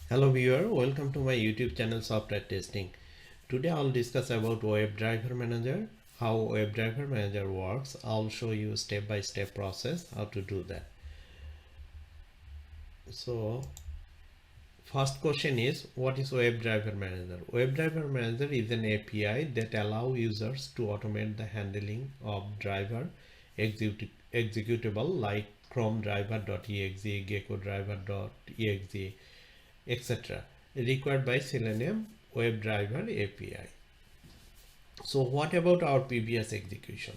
Hello viewer, welcome to my YouTube channel Software Testing. Today I'll discuss about WebDriver Manager, how WebDriver Manager works. I'll show you step-by-step process how to do that. So first question is, what is WebDriver Manager? WebDriver Manager is an API that allows users to automate the handling of driver executable like Chrome driver.exe, Gecko driver.exe, etc. required by Selenium WebDriver API. So what about our previous execution?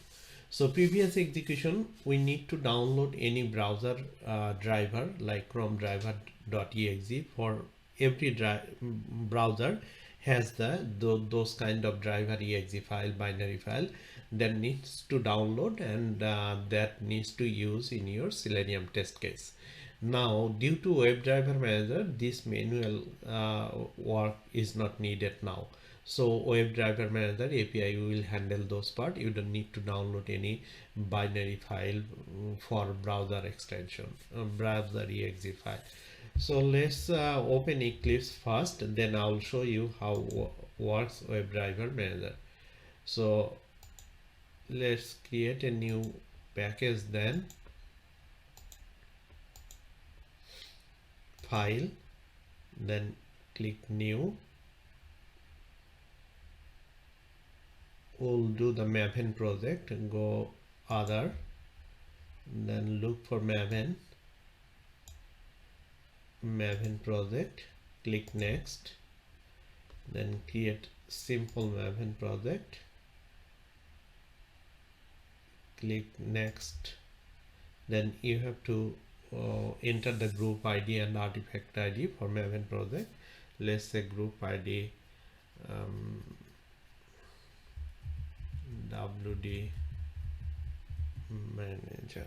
So previous execution, we need to download any browser driver like Chrome driver.exe. For every browser has those kind of driver exe file, binary file that needs to download, and that needs to use in your Selenium test case. Now, due to WebDriver Manager, this manual work is not needed now. So WebDriver Manager API will handle those part. You don't need to download any binary file for browser extension, browser exe file. So let's open Eclipse first, then I'll show you how works WebDriver Manager. So let's create a new package, then file, then click new. We'll do the Maven project and go other, then look for Maven project, click next, then create simple Maven project, click next. Then you have to enter the group ID and artifact ID for Maven project. Let's say group ID WD Manager,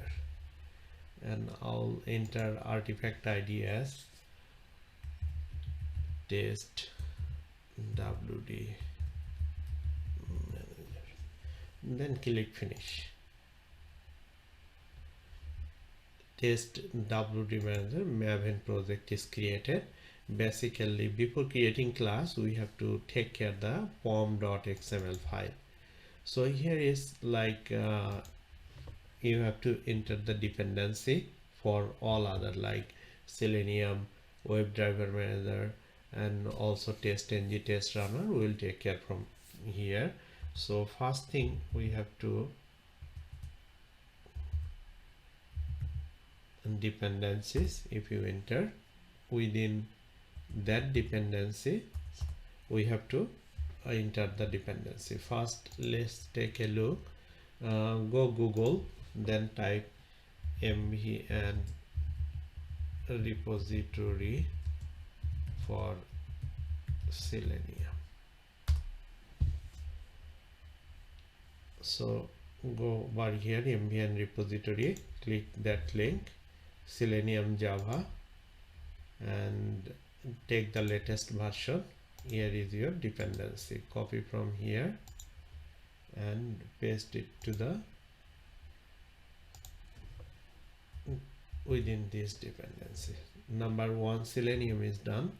and I'll enter artifact ID as test WD Manager, then click finish. Test WD Manager Maven project is created. Basically, before creating class, we have to take care of the pom.xml file. So here is like you have to enter the dependency for all other like Selenium, WebDriver Manager, and also testng test runner. We will take care from here. So first thing we have to dependencies. If you enter within that dependency, we have to enter the dependency. First, let's take a look. Go Google, then type mvn repository for Selenium. So go over here, mvn repository, click that link, Selenium Java, and take the latest version. Here is your dependency. Copy from here and paste it to the within this dependency. Number one, Selenium is done.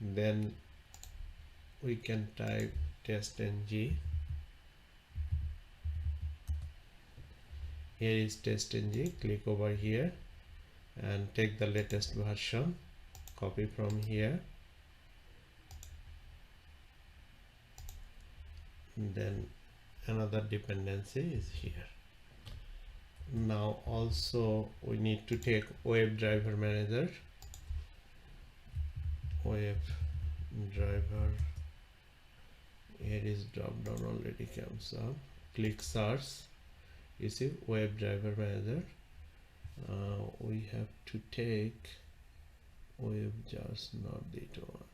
Then we can type testng. Here is testng. Click over here and take the latest version. Copy from here. Then another dependency is here. Now also we need to take WebDriver Manager. WebDriver, here is drop down already comes up. Click search. You see WebDriver Manager. We have to take just not that one.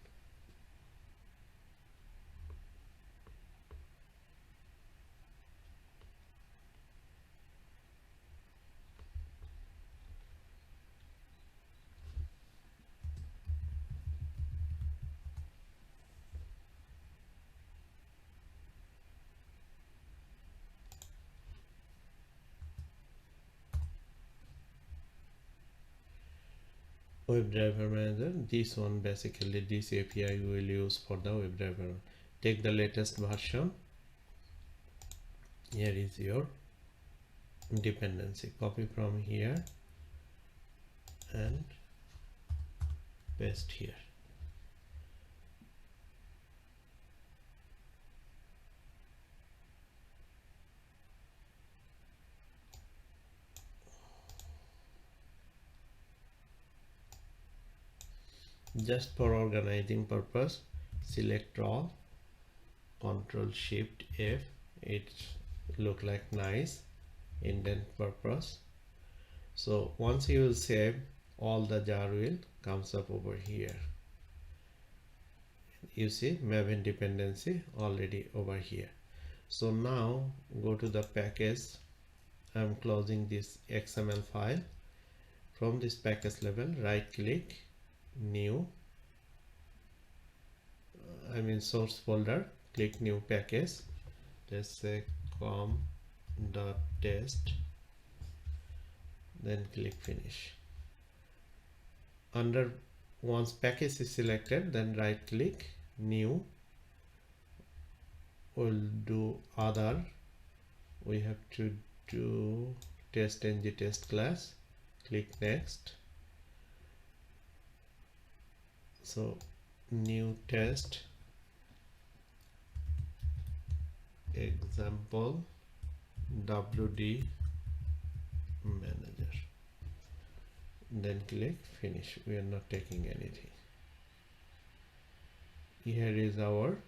WebDriver Manager. This one basically, this API we will use for the WebDriver. Take the latest version. Here is your dependency. Copy from here and paste here. Just for organizing purpose, select all, Control Shift F. It look like nice indent purpose. So once you will save, all the jar will comes up over here. You see Maven dependency already over here. So now go to the package. I'm closing this XML file. From this package level, right click, new, source folder, click new package. Let's say com.test, then click finish. Under, once package is selected, then right click, new, we'll do other. We have to do test ng test class, click next. So new test example WD manager, then click finish. We are not taking anything. Here is our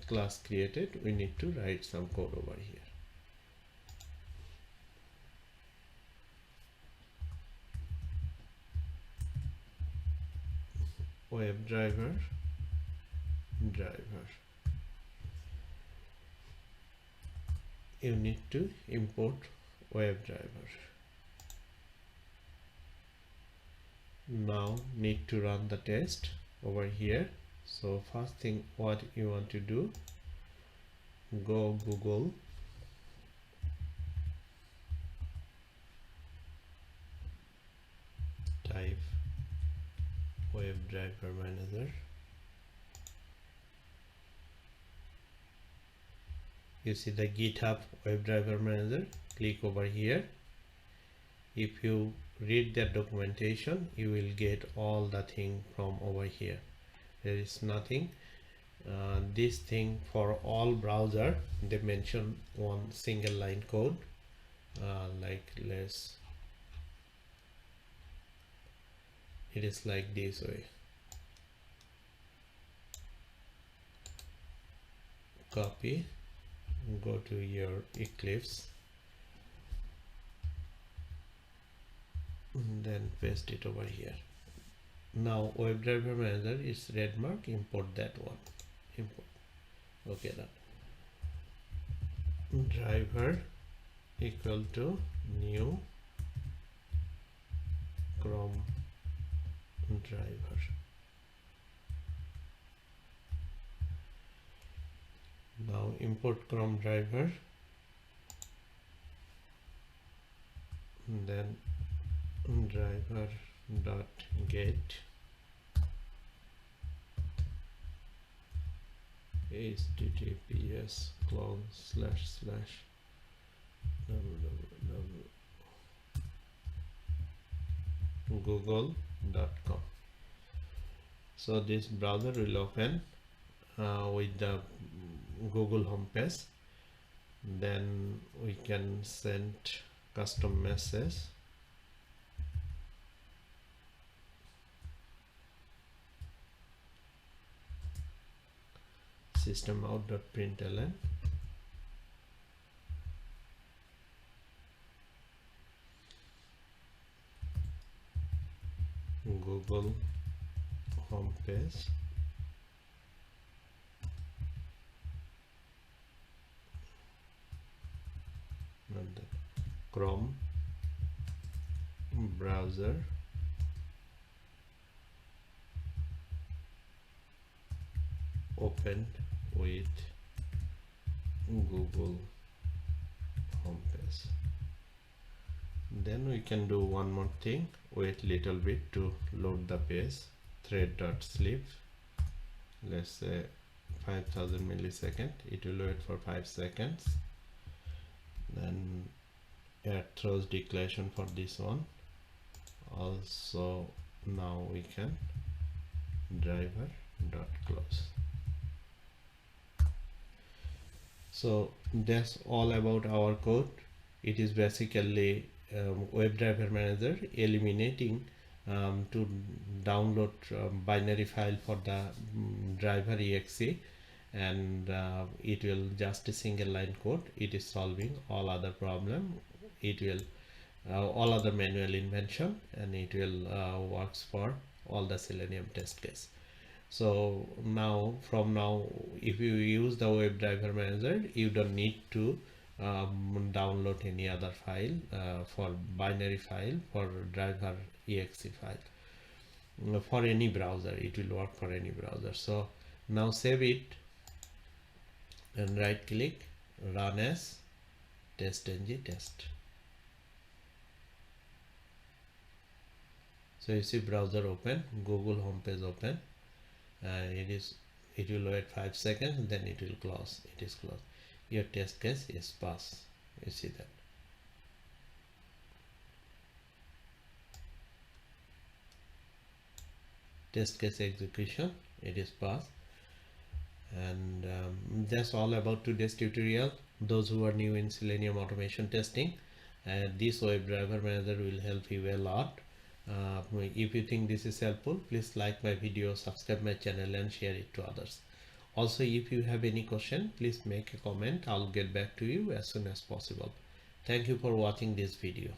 class created. We need to write some code over here. WebDriver driver. You need to import WebDriver. Now need to run the test over here. So first thing what you want to do, go Google, type WebdriverManager. You see the GitHub WebdriverManager. Click over here. If you read the documentation, you will get all the thing from over here. There is nothing. This thing for all browser, they mention one single line code, like less. It is like this way. Copy, go to your Eclipse, then paste it over here. Now WebDriver Manager is red mark, import that one. Import. Okay, that driver equal to new Chrome driver. Now import Chrome driver, then driver dot get https://google.com. So this browser will open with the Google homepage. Then we can send custom message. System out.println. Google homepage. Not that. Chrome browser opened with Google homepage. Then we can do one more thing, wait little bit to load the page. Thread.sleep, let's say 5000 millisecond, it will wait for 5 seconds. Then add throws declaration for this one also. Now we can driver.close. So that's all about our code. It is basically WebDriver Manager eliminating to download binary file for the driver exe, and it will just a single line code. It is solving all other problem. It will all other manual invention, and it will works for all the Selenium test case. So now, from now, if you use the WebDriver Manager, you don't need to download any other file for binary file for driver exe file for any browser. It will work for any browser. So now save it and right click, run as test-ng test. So you see browser open, Google homepage open, and it will wait 5 seconds, then it will close. It is closed. Your test case is passed. You see that. Test case execution, it is passed. And that's all about today's tutorial. Those who are new in Selenium automation testing, this WebDriver Manager will help you a lot. If you think this is helpful, please like my video, subscribe my channel, and share it to others. Also, if you have any question, please make a comment. I'll get back to you as soon as possible. Thank you for watching this video.